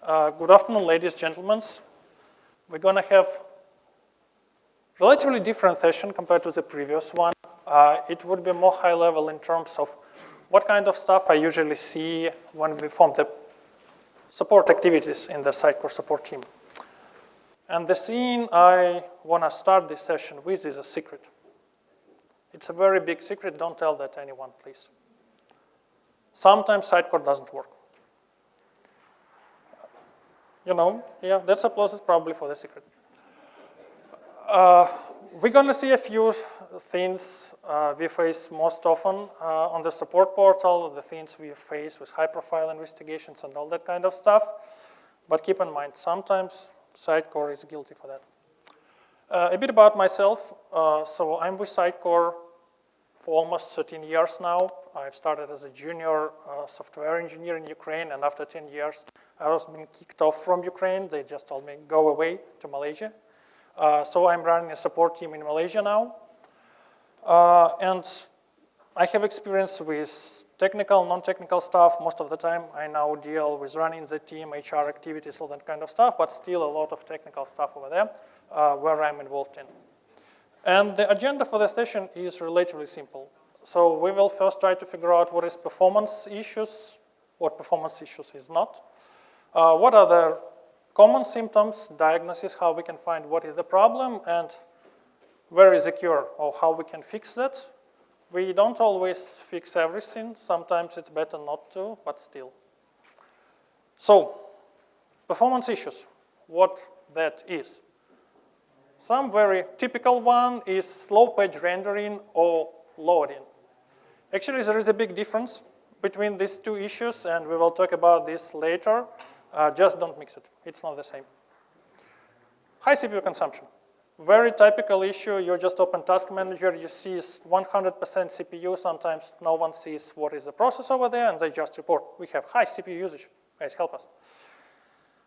Good afternoon, ladies and gentlemen. We're going to have a relatively different session compared to the previous one. It would be more high level in terms of what kind of stuff I usually see when we form the support activities in the Sitecore support team. And the scene I want to start this session with is a secret. It's a very big secret. Don't tell that to anyone, please. Sometimes Sitecore doesn't work. You know, yeah, that's applause is probably for the secret. We're going to see a few things we face most often on the support portal, the things we face with high-profile investigations and all that kind of stuff. But keep in mind, sometimes Sitecore is guilty for that. A bit about myself. So I'm with Sitecore for almost 13 years now. I've started as a junior software engineer in Ukraine, and after 10 years, I was being kicked off from Ukraine. They just told me, go away to Malaysia. So I'm running a support team in Malaysia now. And I have experience with technical, non-technical stuff. Most of the time, I now deal with running the team, HR activities, all that kind of stuff, but still a lot of technical stuff over there where I'm involved in. And the agenda for the session is relatively simple. So we will first try to figure out what is performance issues, what performance issues is not. What are the common symptoms, diagnosis, how we can find what is the problem, and where is the cure, or how we can fix that. We don't always fix everything. Sometimes it's better not to, but still. So, performance issues, what that is. Some very typical one is slow page rendering or loading. Actually, there is a big difference between these two issues, and we will talk about this later. Just don't mix it. It's not the same. High CPU consumption. Very typical issue. You just open Task Manager. You see 100% CPU. Sometimes no one sees what is the process over there, and they just report, we have high CPU usage. Guys, help us.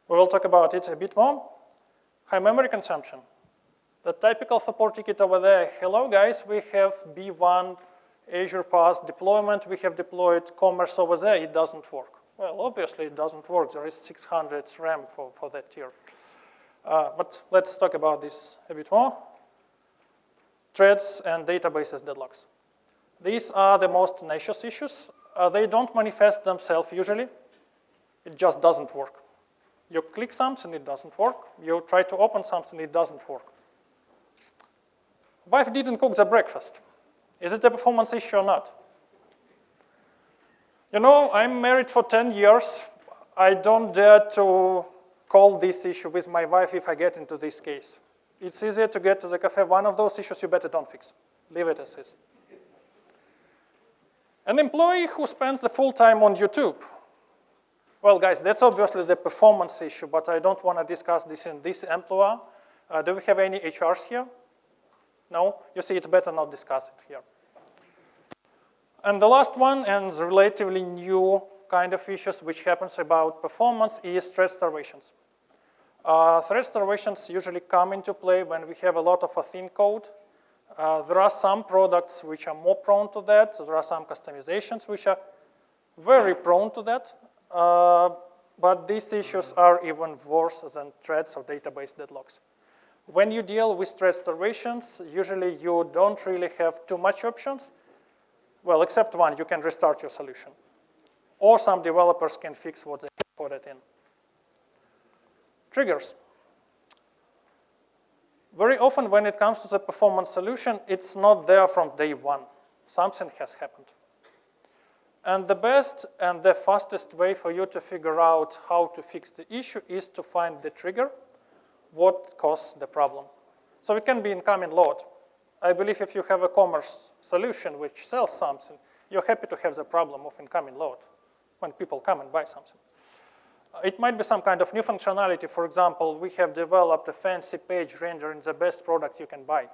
We will talk about it a bit more. High memory consumption. The typical support ticket over there, hello guys, we have B1 Azure Pass deployment. We have deployed Commerce over there. It doesn't work. Well, obviously it doesn't work. There is 600 RAM for that tier. But let's talk about this a bit more. Threads and databases deadlocks. These are the most tenacious issues. They don't manifest themselves usually. It just doesn't work. You click something, it doesn't work. You try to open something, it doesn't work. Wife didn't cook the breakfast. Is it a performance issue or not? You know, I'm married for 10 years. I don't dare to call this issue with my wife if I get into this case. It's easier to get to the cafe. One of those issues you better don't fix. Leave it as is. An employee who spends the full time on YouTube. Well, guys, that's obviously the performance issue, but I don't want to discuss this in this employer. Do we have any HRs here? No? You see, it's better not discuss it here. And the last one, and the relatively new kind of issues which happens about performance, is thread starvations. Thread starvations usually come into play when we have a lot of thin code. There are some products which are more prone to that. There are some customizations which are very prone to that. But these issues are even worse than threads or database deadlocks. When you deal with thread starvations, usually you don't really have too much options. Well, except one, you can restart your solution. Or some developers can fix what they put it in. Triggers. Very often when it comes to the performance solution, it's not there from day one. Something has happened. And the best and the fastest way for you to figure out how to fix the issue is to find the trigger, what caused the problem. So it can be incoming load. I believe if you have a commerce solution which sells something, you're happy to have the problem of incoming load when people come and buy something. It might be some kind of new functionality. For example, we have developed a fancy page rendering the best product you can buy.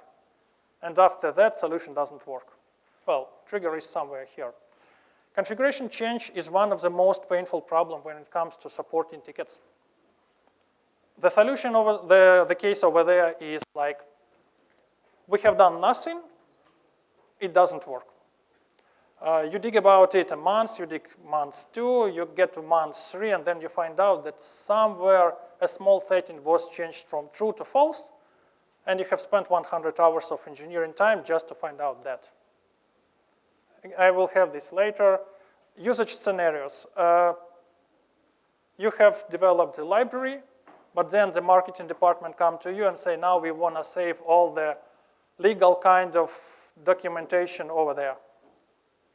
And after that, solution doesn't work. Well, trigger is somewhere here. Configuration change is one of the most painful problems when it comes to supporting tickets. The solution over the case over there is like, we have done nothing, it doesn't work. You dig about it a month, you dig month 2, you get to month 3, and then you find out that somewhere a small setting was changed from true to false, and you have spent 100 hours of engineering time just to find out that. I will have this later. Usage scenarios. You have developed a library, but then the marketing department come to you and say, now we want to save all the legal kind of documentation over there.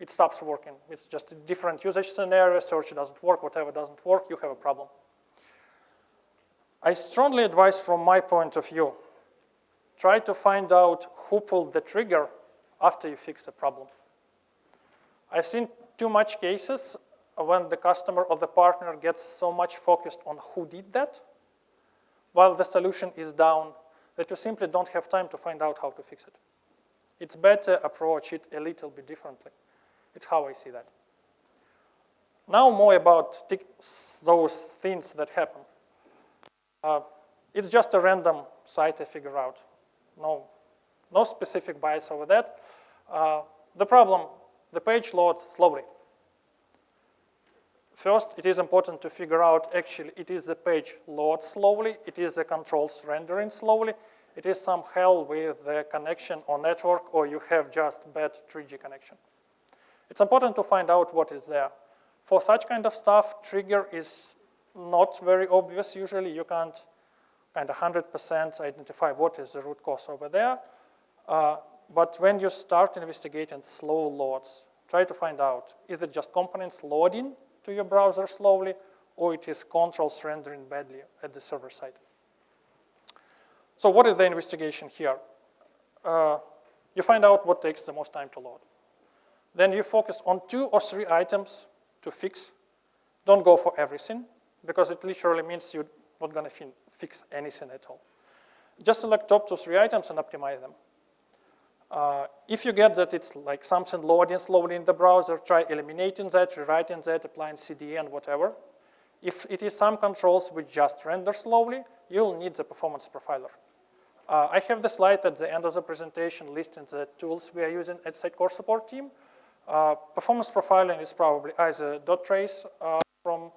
It stops working. It's just a different usage scenario, search doesn't work, whatever doesn't work, you have a problem. I strongly advise from my point of view, try to find out who pulled the trigger after you fix a problem. I've seen too much cases when the customer or the partner gets so much focused on who did that, while the solution is down, that you simply don't have time to find out how to fix it. It's better approach it a little bit differently. It's how I see that. Now more about those things that happen. It's just a random site I figure out. No specific bias over that. The problem, the page loads slowly. First, it is important to figure out actually it is the page loads slowly, it is the controls rendering slowly, it is some hell with the connection or network, or you have just bad 3G connection. It's important to find out what is there. For such kind of stuff, trigger is not very obvious usually. You can't kind of 100% identify what is the root cause over there. But when you start investigating slow loads, try to find out, is it just components loading to your browser slowly, or it is controls rendering badly at the server side. So what is the investigation here? You find out what takes the most time to load. Then you focus on 2 or 3 items to fix. Don't go for everything, because it literally means you're not going to fix anything at all. Just select top 2 or 3 items and optimize them. If you get that it's like something loading slowly in the browser, try eliminating that, rewriting that, applying CDN, whatever. If it is some controls which just render slowly, you'll need the performance profiler. I have the slide at the end of the presentation listing the tools we are using at Sitecore support team. Performance profiling is probably either .trace from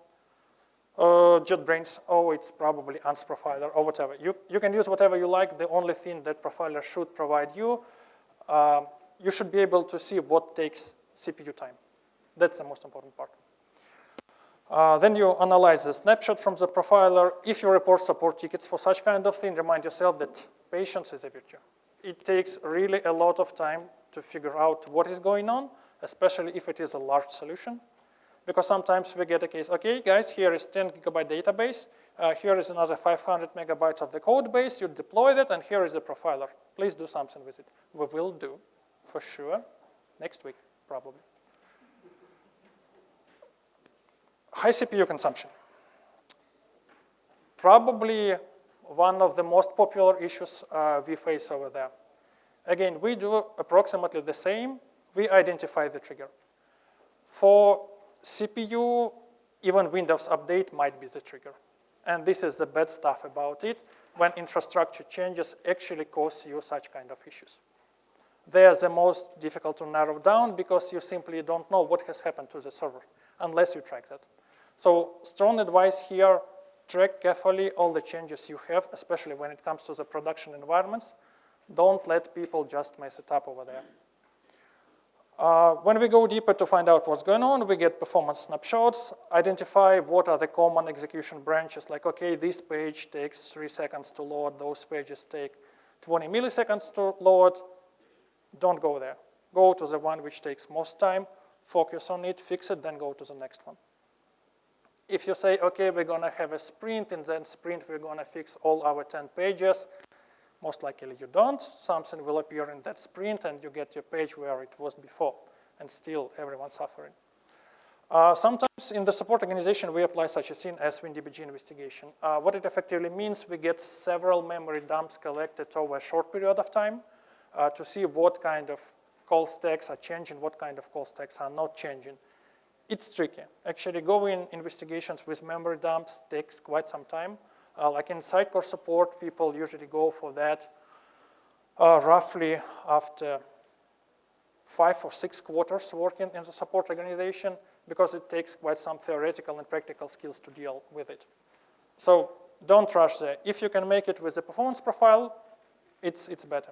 JetBrains, or it's probably ANS profiler, or whatever. You can use whatever you like. The only thing that profiler should provide you, you should be able to see what takes CPU time. That's the most important part. Then you analyze the snapshot from the profiler. If you report support tickets for such kind of thing, remind yourself that patience is a virtue. It takes really a lot of time to figure out what is going on, especially if it is a large solution. Because sometimes we get a case, okay, guys, here is 10 gigabyte database. Here is another 500 megabytes of the code base. You deploy that, and here is the profiler. Please do something with it. We will do, for sure, next week, probably. High CPU consumption. Probably one of the most popular issues we face over there. Again, we do approximately the same. We identify the trigger. For CPU, even Windows update might be the trigger. And this is the bad stuff about it, when infrastructure changes actually cause you such kind of issues. They are the most difficult to narrow down because you simply don't know what has happened to the server unless you track that. So strong advice here, track carefully all the changes you have, especially when it comes to the production environments. Don't let people just mess it up over there. When we go deeper to find out what's going on, we get performance snapshots, identify what are the common execution branches, like, okay, this page takes 3 seconds to load, those pages take 20 milliseconds to load. Don't go there. Go to the one which takes most time, focus on it, fix it, then go to the next one. If you say, okay, we're going to have a sprint, in that sprint we're going to fix all our 10 pages, most likely you don't. Something will appear in that sprint, and you get your page where it was before, and still everyone's suffering. Sometimes in the support organization, we apply such a thing as WinDBG investigation. What it effectively means, we get several memory dumps collected over a short period of time to see what kind of call stacks are changing, what kind of call stacks are not changing. It's tricky. Actually, going investigations with memory dumps takes quite some time. Like in Sitecore support, people usually go for that roughly after 5 or 6 quarters working in the support organization because it takes quite some theoretical and practical skills to deal with it. So don't rush there. If you can make it with the performance profile, it's better.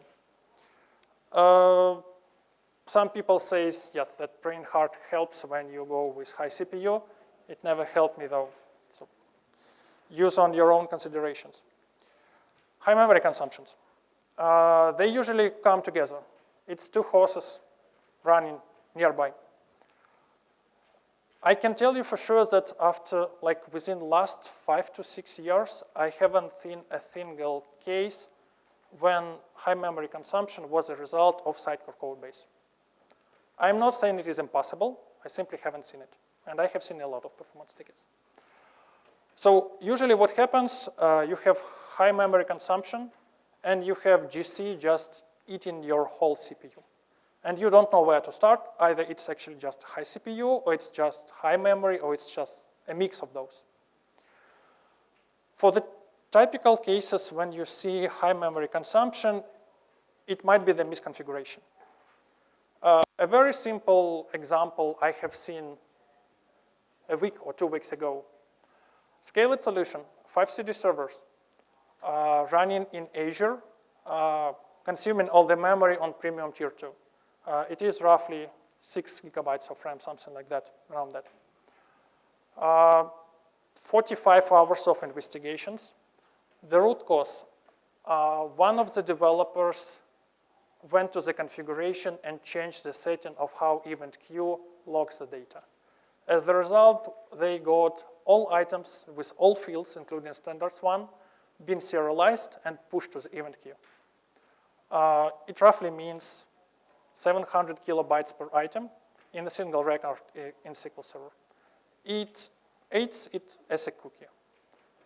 Some people say, yes, that brain heart helps when you go with high CPU. It never helped me though. So use on your own considerations. High memory consumptions. They usually come together. It's 2 horses running nearby. I can tell you for sure that after, like within the last 5 to 6 years, I haven't seen a single case when high memory consumption was a result of Sitecore code base. I'm not saying it is impossible. I simply haven't seen it. And I have seen a lot of performance tickets. So usually what happens, you have high memory consumption, and you have GC just eating your whole CPU. And you don't know where to start. Either it's actually just high CPU, or it's just high memory, or it's just a mix of those. For the typical cases when you see high memory consumption, it might be the misconfiguration. A very simple example I have seen a week or 2 weeks ago. Scaled solution, 5 CD servers, running in Azure, consuming all the memory on premium tier 2. It is roughly 6 gigabytes of RAM, something like that, around that. 45 hours of investigations. The root cause, one of the developers went to the configuration and changed the setting of how event queue logs the data. As a result, they got all items with all fields, including standards one, being serialized and pushed to the event queue. It roughly means 700 kilobytes per item in a single record in SQL Server. It eats it as a cookie.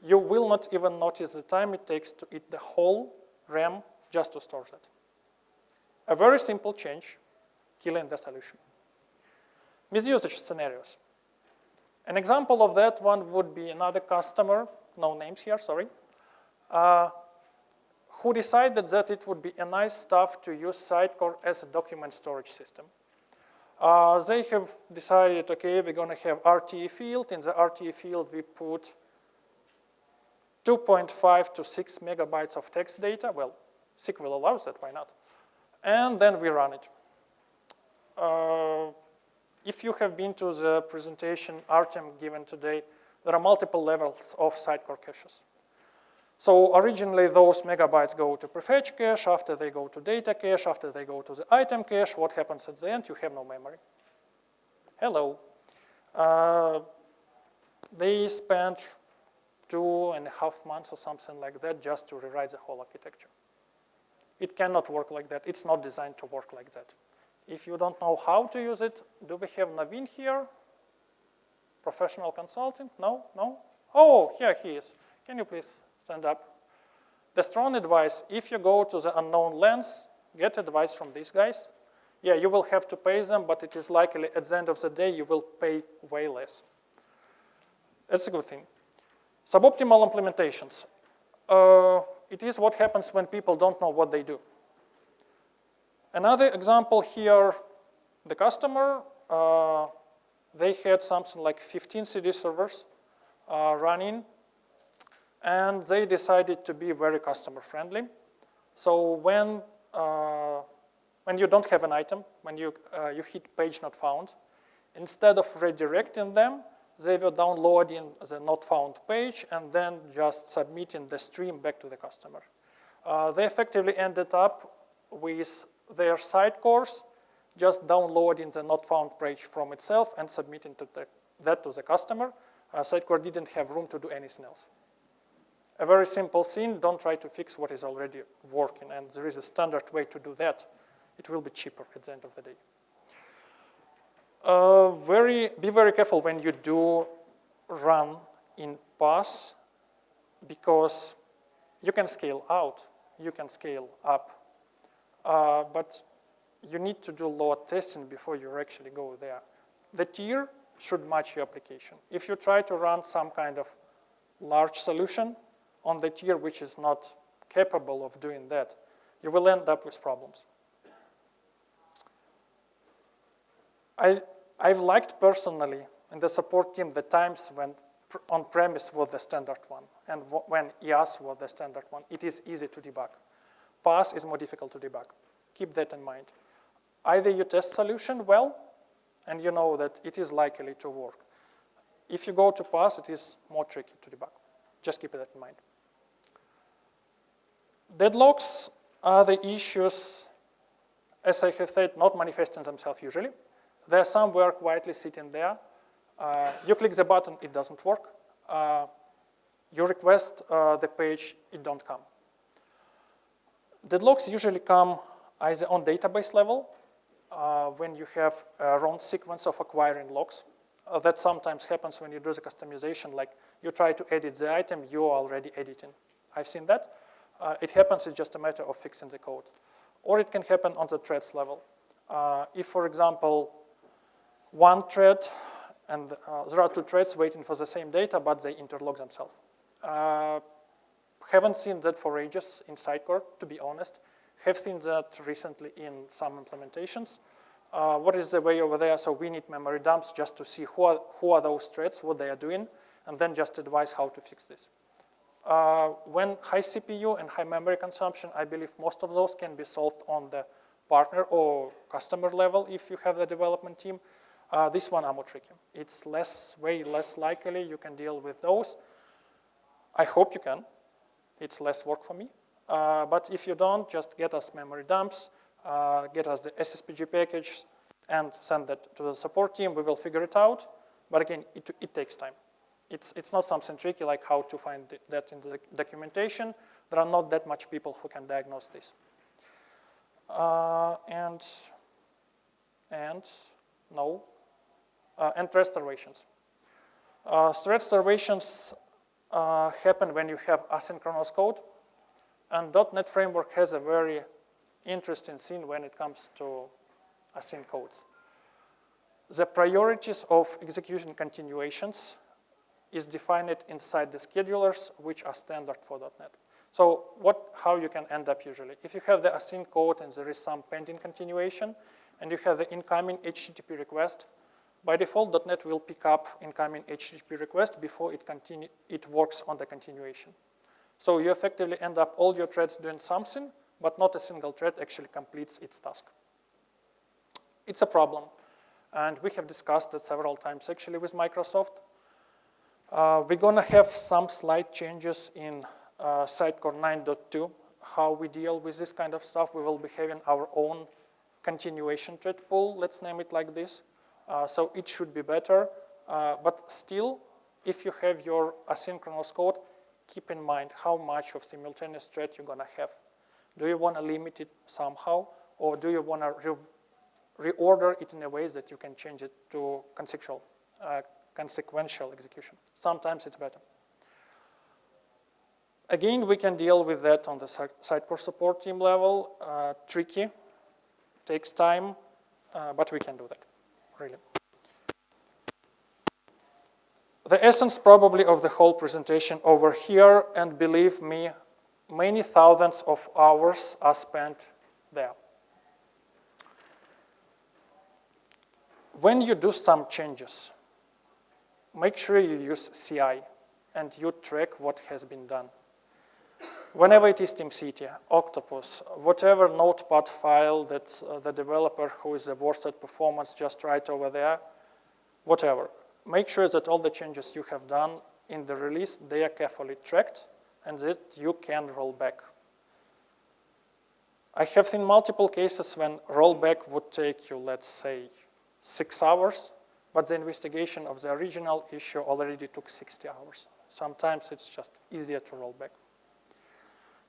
You will not even notice the time it takes to eat the whole RAM just to store that. A very simple change, killing the solution. Misusage scenarios. An example of that one would be another customer, no names here, sorry, who decided that it would be a nice stuff to use Sitecore as a document storage system. They have decided, okay, we're going to have RTE field. In the RTE field, we put 2.5 to 6 megabytes of text data. Well, SQL allows that, why not? And then we run it. If you have been to the presentation Artem given today, there are multiple levels of Sitecore caches. So originally, those megabytes go to prefetch cache. After they go to data cache. After they go to the item cache, what happens at the end? You have no memory. Hello. They spent 2.5 months or something like that just to rewrite the whole architecture. It cannot work like that. It's not designed to work like that. If you don't know how to use it, do we have Navin here? Professional consultant? No? No? Oh, here he is. Can you please stand up? The strong advice, if you go to the unknown lens, get advice from these guys. Yeah, you will have to pay them, but it is likely at the end of the day, you will pay way less. That's a good thing. Suboptimal implementations. It is what happens when people don't know what they do. Another example here, the customer, they had something like 15 CD servers running, and they decided to be very customer friendly. So when you don't have an item, when you hit page not found, instead of redirecting them, they were downloading the not found page and then just submitting the stream back to the customer. They effectively ended up with their Sitecores just downloading the not found page from itself and submitting that to the customer. Sitecore didn't have room to do anything else. A very simple thing, don't try to fix what is already working, and there is a standard way to do that. It will be cheaper at the end of the day. Be very careful when you do run in pass, because you can scale out, you can scale up, but you need to do load testing before you actually go there. The tier should match your application. If you try to run some kind of large solution on the tier which is not capable of doing that, you will end up with problems. I've liked personally in the support team the times when on-premise was the standard one and when IaaS was the standard one. It is easy to debug. PaaS is more difficult to debug. Keep that in mind. Either you test solution well, and you know that it is likely to work. If you go to PaaS, it is more tricky to debug. Just keep that in mind. Deadlocks are the issues, as I have said, not manifesting themselves usually. They're somewhere quietly sitting there. You click the button, it doesn't work. You request the page, it don't come. Deadlocks usually come either on database level, when you have a wrong sequence of acquiring logs. That sometimes happens when you do the customization, like you try to edit the item you're already editing. I've seen that. It happens, it's just a matter of fixing the code. Or it can happen on the threads level. If, for example, one thread, and there are two threads waiting for the same data, but they interlog themselves. Haven't seen that for ages in Sitecore, to be honest. Have seen that recently in some implementations. What is the way over there? So we need memory dumps just to see who are those threads, what they are doing, and then just advise how to fix this. When high CPU and high memory consumption, I believe most of those can be solved on the partner or customer level if you have the development team. This one are more tricky. It's way less likely you can deal with those. I hope you can. It's less work for me. But if you don't, just get us memory dumps, get us the SSPG package, and send that to the support team. We will figure it out. But again, it takes time. It's not something tricky like how to find that in the documentation. There are not that much people who can diagnose this. And restorations. Restorations happen when you have asynchronous code. And .NET Framework has a very interesting thing when it comes to async codes. The priorities of execution continuations is defined inside the schedulers, which are standard for .NET. So how you can end up usually. If you have the async code and there is some pending continuation, and you have the incoming HTTP request, by default, .NET will pick up incoming HTTP request before it works on the continuation. So you effectively end up all your threads doing something, but not a single thread actually completes its task. It's a problem, and we have discussed it several times actually with Microsoft. We're going to have some slight changes in Sitecore 9.2, how we deal with this kind of stuff. We will be having our own continuation thread pool, let's name it like this. So it should be better, but still, if you have your asynchronous code, keep in mind how much of simultaneous thread you're going to have. Do you want to limit it somehow, or do you want to reorder it in a way that you can change it to consequential execution? Sometimes it's better. Again, we can deal with that on the Sitecore support team level. Tricky, takes time, but we can do that, really. The essence probably of the whole presentation over here, and believe me, many thousands of hours are spent there. When you do some changes, make sure you use CI and you track what has been done. Whenever it is TeamCity, Octopus, whatever notepad file that the developer who is the worst at performance just write over there, whatever. Make sure that all the changes you have done in the release, they are carefully tracked and that you can roll back. I have seen multiple cases when rollback would take you, let's say, 6 hours, but the investigation of the original issue already took 60 hours. Sometimes it's just easier to roll back.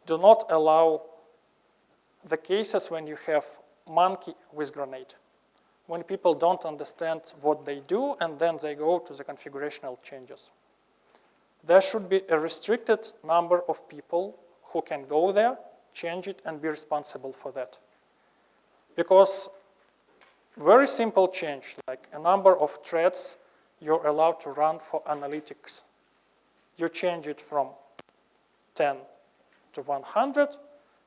Do not allow the cases when you have monkey with grenade, when people don't understand what they do and then they go to the configurational changes. There should be a restricted number of people who can go there, change it, and be responsible for that. Because very simple change, like a number of threads you're allowed to run for analytics. You change it from 10 to 100,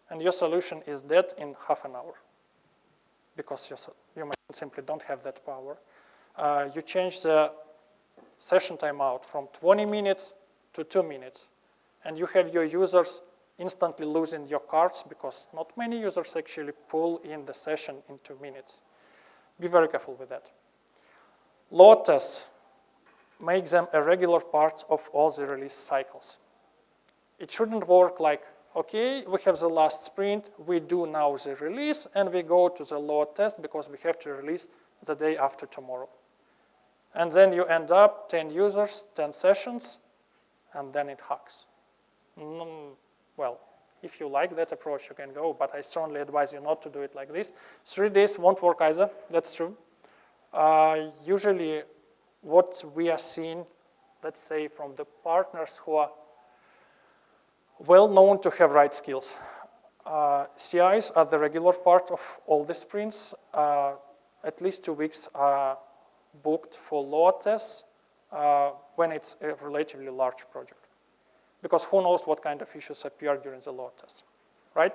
and your solution is dead in half an hour because you simply don't have that power. You change the session timeout from 20 minutes to 2 minutes. And you have your users instantly losing your cards because not many users actually pull in the session in 2 minutes. Be very careful with that. Load tests, make them a regular part of all the release cycles. It shouldn't work like, okay, we have the last sprint, we do now the release, and we go to the load test because we have to release the day after tomorrow. And then you end up 10 users, 10 sessions, and then it hacks. Well, if you like that approach, you can go, but I strongly advise you not to do it like this. 3 days won't work either, that's true. Usually what we are seeing, let's say from the partners who are well known to have right skills. CIs are the regular part of all the sprints. At least 2 weeks are booked for load tests when it's a relatively large project. Because who knows what kind of issues appear during the load test, right?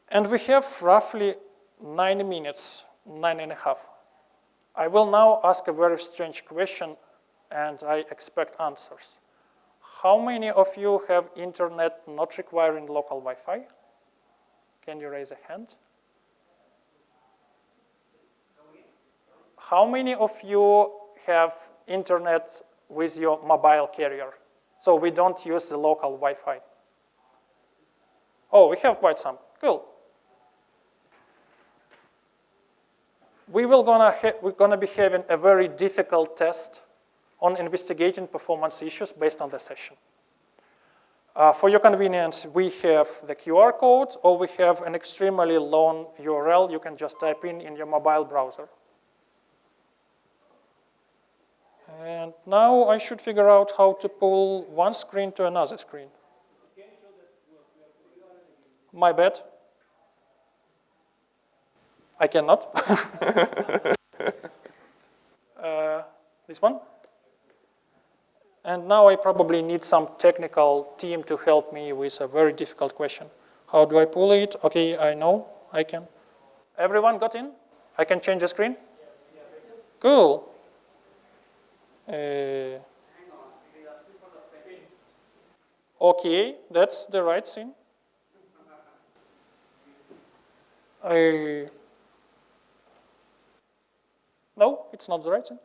And we have roughly 9 minutes, 9.5. I will now ask a very strange question, and I expect answers. How many of you have internet not requiring local Wi-Fi? Can you raise a hand? How many of you have internet with your mobile carrier? So we don't use the local Wi-Fi. Oh, we have quite some. Cool. We're gonna be having a very difficult test on investigating performance issues based on the session. For your convenience, we have the QR code, or we have an extremely long URL you can just type in your mobile browser. And now I should figure out how to pull one screen to another screen. My bad. I cannot. This one. And now I probably need some technical team to help me with a very difficult question. How do I pull it? Okay, I know, I can. Everyone got in? I can change the screen? Cool. Okay, that's the right thing. No, it's not the right thing.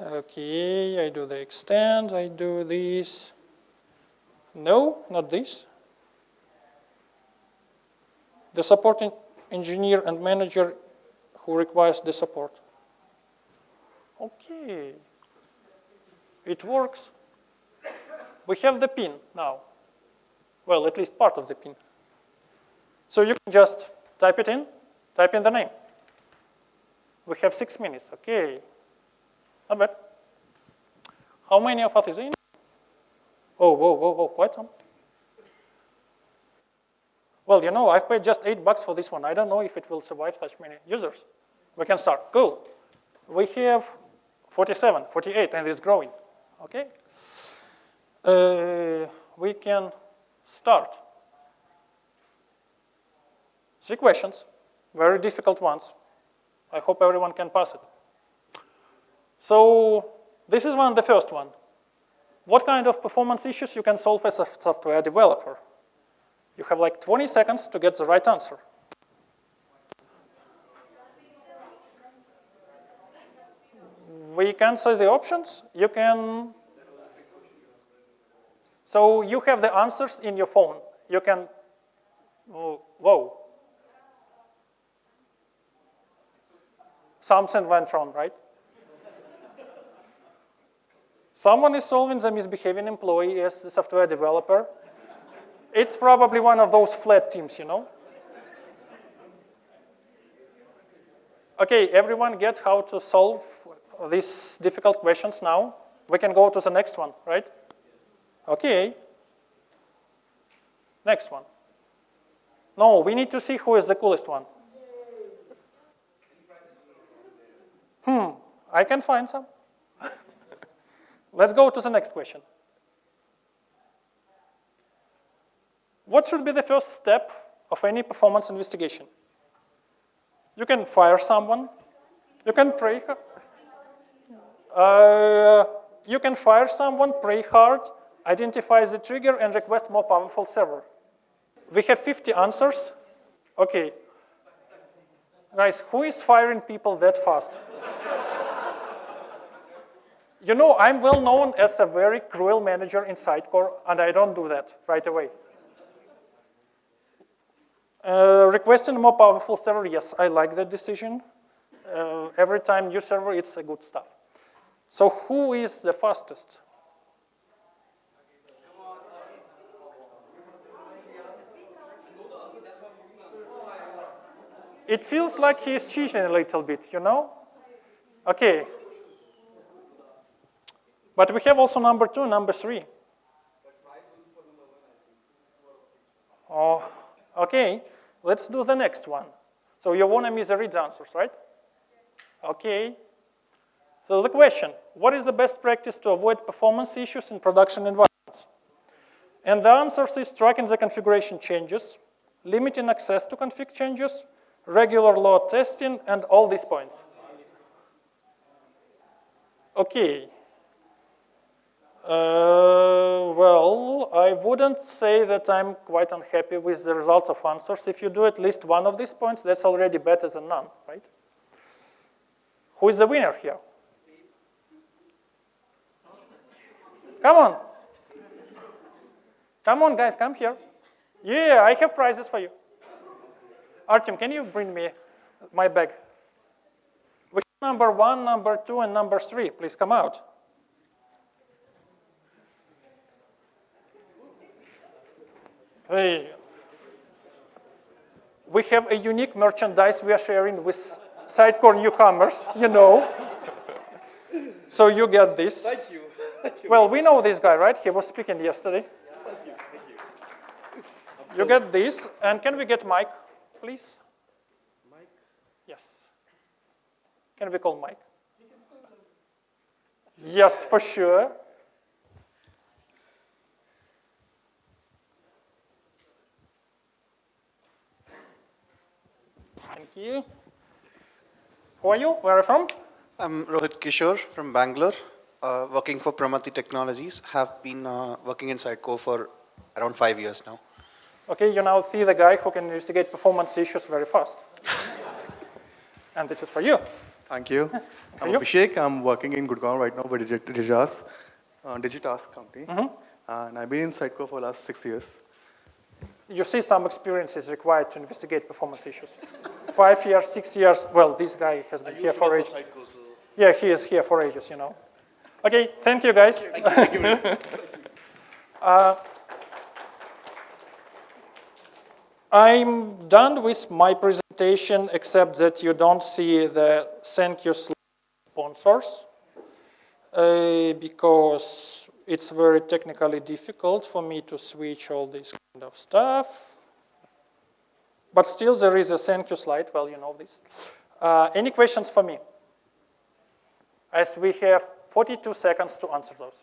Okay, I do the extend, I do this. No, not this. The support engineer and manager who requires the support. Okay, it works. We have the pin now. Well, at least part of the pin. So you can just type it in, type in the name. We have 6 minutes, okay. Not bad. How many of us is in? Oh, whoa, whoa, whoa, quite some. Well, you know, I've paid just $8 for this one. I don't know if it will survive such many users. We can start, cool. We have 47, 48, and it's growing, okay? We can start. 3 questions, very difficult ones. I hope everyone can pass it. So this is the first one. What kind of performance issues you can solve as a software developer? You have like 20 seconds to get the right answer. We can say the options. You can. So you have the answers in your phone. You can, whoa. Something went wrong, right? Someone is solving the misbehaving employee as the software developer. It's probably one of those flat teams, you know? Okay, everyone get how to solve these difficult questions now? We can go to the next one, right? Okay. Next one. No, we need to see who is the coolest one. I can find some. Let's go to the next question. What should be the first step of any performance investigation. You can fire someone. You can pray. You can fire someone, pray hard, identify the trigger, and request more powerful server. We have 50 answers. Okay. Guys, who is firing people that fast? You know, I'm well known as a very cruel manager in Sitecore, and I don't do that right away. Requesting a more powerful server, yes, I like that decision. Every time new server, it's a good stuff. So who is the fastest? It feels like he's cheating a little bit, you know? Okay. But we have also number 2, number 3. Oh, okay. Let's do the next one. So you want me to read the answers, right? Okay. So the question, what is the best practice to avoid performance issues in production environments? And the answer is tracking the configuration changes, limiting access to config changes, regular load testing, and all these points. Okay. Well, I wouldn't say that I'm quite unhappy with the results of answers. If you do at least one of these points, that's already better than none, right? Who is the winner here? Come on. Come on, guys, come here. Yeah, I have prizes for you. Artem, can you bring me my bag? We have number 1, number 2, and number 3. Please come out. Hey. We have a unique merchandise we are sharing with Sitecore newcomers, you know. So you get this. Thank you. Well, we know this guy, right? He was speaking yesterday. Thank you. You get this, and can we get Mike, please? Mike? Yes. Can we call Mike? Yes, for sure. Thank you. Who are you? Where are you from? I'm Rohit Kishore from Bangalore, working for Pramati Technologies. Have been working in Sitecore for around 5 years now. Okay, you now see the guy who can investigate performance issues very fast. And this is for you. Thank you. I'm you? Abhishek. I'm working in Gurgaon right now with Digitask company. And I've been in Sitecore for the last 6 years. You see some experience is required to investigate performance issues. 5 years, 6 years, well, this guy has been here for ages. Yeah, he is here for ages, you know. Okay, thank you, guys. Thank you. I'm done with my presentation, except that you don't see the thank you sponsors, because it's very technically difficult for me to switch all this kind of stuff. But still, there is a thank you slide. Well, you know this. Any questions for me? As we have 42 seconds to answer those.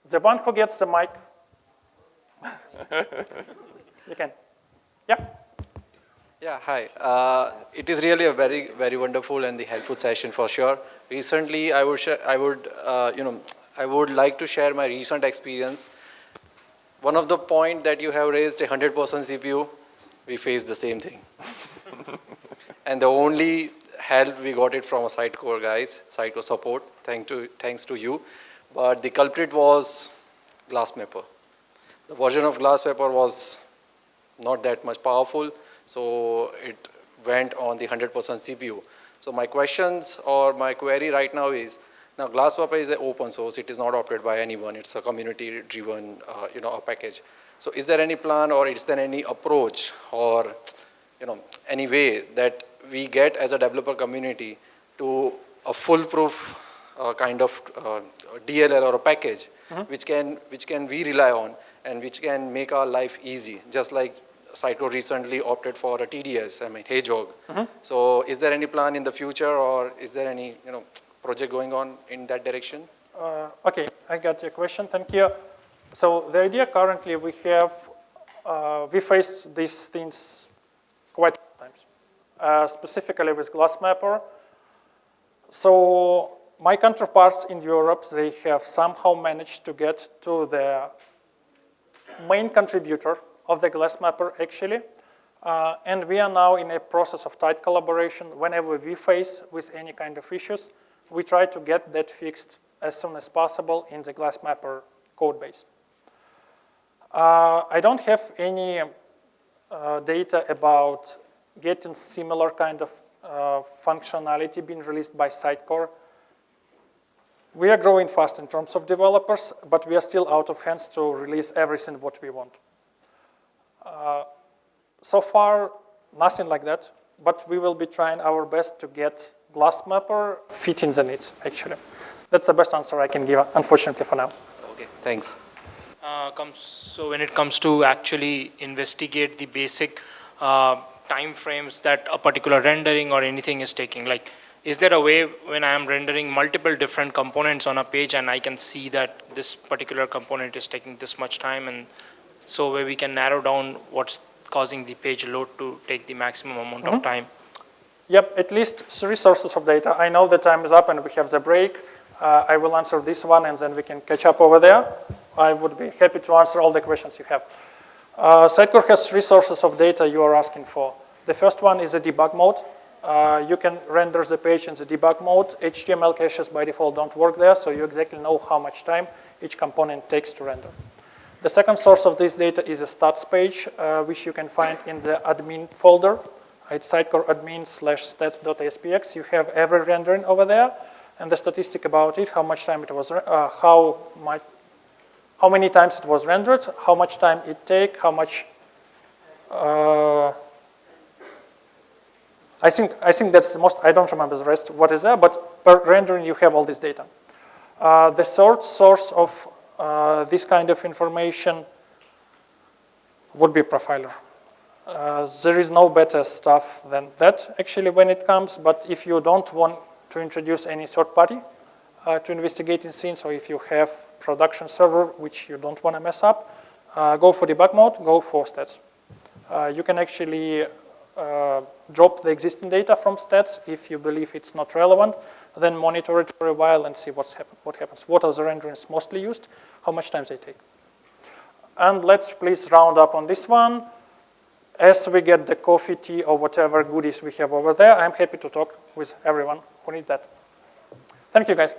The one who gets the mic. You can. Yeah. Yeah, hi. It is really a very, very wonderful and the helpful session for sure. Recently, I would like to share my recent experience. One of the point that you have raised, 100% CPU, we faced the same thing. And the only help we got it from a Sitecore guys, Sitecore support, thanks to you. But the culprit was Glassmapper. The version of Glassmapper was not that much powerful, so it went on the 100% CPU. So my questions or my query right now is, now Glassmapper is an open source, it is not operated by anyone, it's a community-driven a package. So is there any plan or is there any approach or any way that we get as a developer community to a foolproof kind of DLL or a package which can we rely on and which can make our life easy, just like Sitecore recently opted for a TDS, Hedgehog. So is there any plan in the future or is there any project going on in that direction? Okay, I got your question, thank you. So the idea currently we have we faced these things quite a few times, specifically with GlassMapper. So my counterparts in Europe, they have somehow managed to get to the main contributor of the GlassMapper, actually. And we are now in a process of tight collaboration. Whenever we face with any kind of issues, we try to get that fixed as soon as possible in the GlassMapper code base. I don't have any data about getting similar kind of functionality being released by Sitecore. We are growing fast in terms of developers, but we are still out of hands to release everything what we want. So far, nothing like that, but we will be trying our best to get GlassMapper fitting the needs, actually. That's the best answer I can give, unfortunately, for now. Okay, thanks. So when it comes to actually investigate the basic time frames that a particular rendering or anything is taking, like, is there a way when I am rendering multiple different components on a page and I can see that this particular component is taking this much time, and so where we can narrow down what's causing the page load to take the maximum amount of time? Yep, at least 3 sources of data. I know the time is up and we have the break. I will answer this one and then we can catch up over there. I would be happy to answer all the questions you have. Sitecore has 3 sources of data you are asking for. The first one is a debug mode. You can render the page in the debug mode. HTML caches by default don't work there, so you exactly know how much time each component takes to render. The second source of this data is a stats page, which you can find in the admin folder. It's Sitecore admin/stats.aspx. You have every rendering over there, and the statistic about it, how much time it was, how many times it was rendered, how much time it take, how much. I think that's the most. I don't remember the rest. What is there? But per rendering, you have all this data. The third source of this kind of information would be Profiler. There is no better stuff than that, actually, when it comes. But if you don't want to introduce any third party to investigating scenes, or if you have production server, which you don't want to mess up, go for debug mode, go for stats. You can actually drop the existing data from stats if you believe it's not relevant, then monitor it for a while and see what happens. What are the renderings mostly used? How much time they take? And let's please round up on this one. As we get the coffee, tea, or whatever goodies we have over there, I'm happy to talk with everyone who needs that. Thank you, guys.